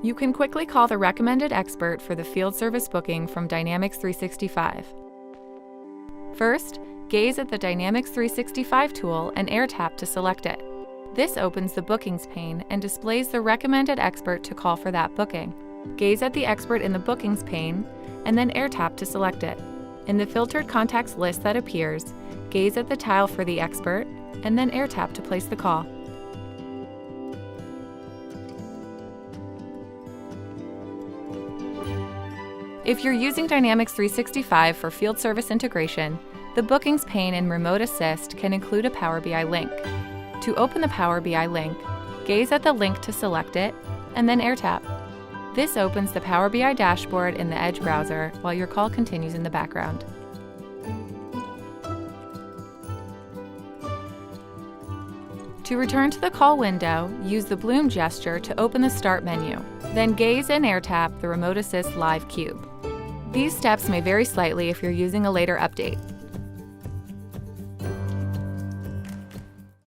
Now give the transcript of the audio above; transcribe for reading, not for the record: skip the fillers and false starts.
You can quickly call the recommended expert for the field service booking from Dynamics 365. First, gaze at the Dynamics 365 tool and air tap to select it. This opens the Bookings pane and displays the recommended expert to call for that booking. Gaze at the expert in the Bookings pane and then air tap to select it. In the filtered contacts list that appears, gaze at the tile for the expert and then air tap to place the call. If you're using Dynamics 365 for field service integration, the Bookings pane in Remote Assist can include a Power BI link. To open the Power BI link, gaze at the link to select it, and then air tap. This opens the Power BI dashboard in the Edge browser while your call continues in the background. To return to the call window, use the Bloom gesture to open the Start menu. Then gaze and air tap the Remote Assist Live cube. These steps may vary slightly if you're using a later update.